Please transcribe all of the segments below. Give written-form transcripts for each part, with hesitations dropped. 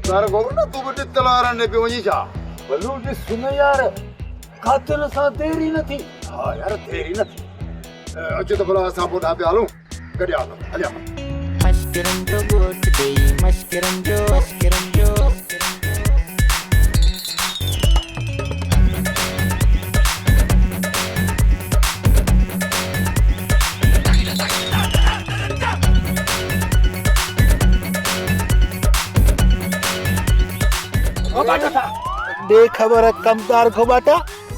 तार गोगना तू बटे तलारा ने पे वही छा भलू जी सुन यार कातिल सा देरी न थी। हां यार तेरी न थी अच तो भला असा पोटा पे आलू गड्या हलिया मस्करन जो गोट गई मस्करन जो दे खबर कमदार को बाटा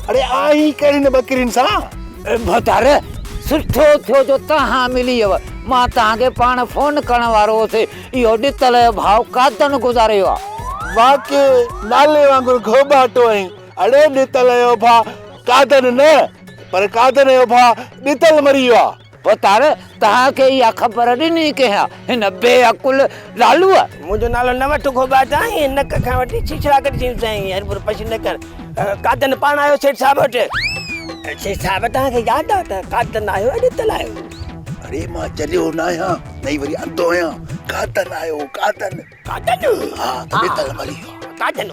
अरे आई करिन बकरिन सा भतारे सुठो थियो जो तहां मिली हुआ मां तहांखे पाण फोन करण वारो से इहो ॾितल भाव कादन गुज़ारियो आहे वाके नाले वांगुर घोबाटो है अरे ॾितल जो भा कादन न पर कादन जो भा ॾितल मरी वियो आहे। भतारे तहांखे इहा ख़बर ॾिनी कंहिं हिन बेअकुल लालू मुझो नालो न वठ घोबाटा ऐं नक खां वठी छिछड़ा कढी साईं हरपुर पछी न कर कादन पाण आयो सेठ साहब वटि सेठ साहब तव्हांखे यादि आहे त कादन आयो ॾितल आयो अरे मां चलियो न आहियां नहीं वरी अंधो आहियां कादन आयो कादन कादन हा त ॾितल मरी वियो कादन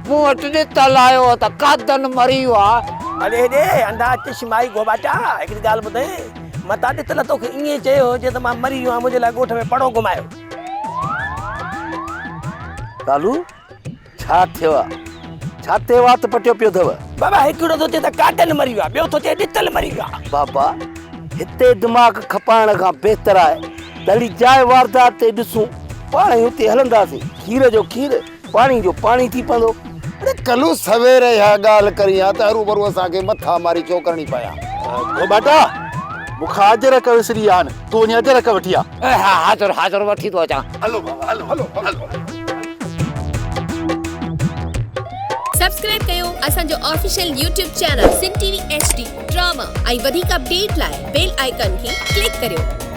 मूं वटि ॾितल आयो त कादन मरी वियो आहे। अरे हेॾे अंधा चश्माई घोबाटा हिकिड़ी ॻाल्हि ॿुधाए मां तव्हां ॾितल तोखे ईअं चयो हुजे त मां मरी वियो आहियां मुंहिंजे लाइ ॻोठ में पड़ो घुमायो लालू छा थियो आहे छा ते वात पटियो पियो अथव बाबा हिकिड़ो थो चए त कादन मरी वियो आहे ॿियो थो चए ॾितल मरी वियो आहे बाबा हिते दिमाग़ खपाइण खां बहितर आहे दली जाइ वारदात ते ॾिसूं पाण ई हुते हलंदासीं खीर जो खीर पाणी जो पाणी थी पवंदो। अरे कलू सवेरे या गाल करिया त हरू भरू असांखे मथा मारी छो करणी पया बाटा मूंखां अजरक विसरी आन तूं वञी अजरक वठी आ हा हाज़ुर वठी थो अचां। हलो बाबा हलो हलो हलो सब्सक्राइब कयो असांजो ऑफिशियल YouTube चैनल सिन टीवी HD ड्रामा ऐं वधीक अपडेट लाइ बेल आइकन खे क्लिक करियो।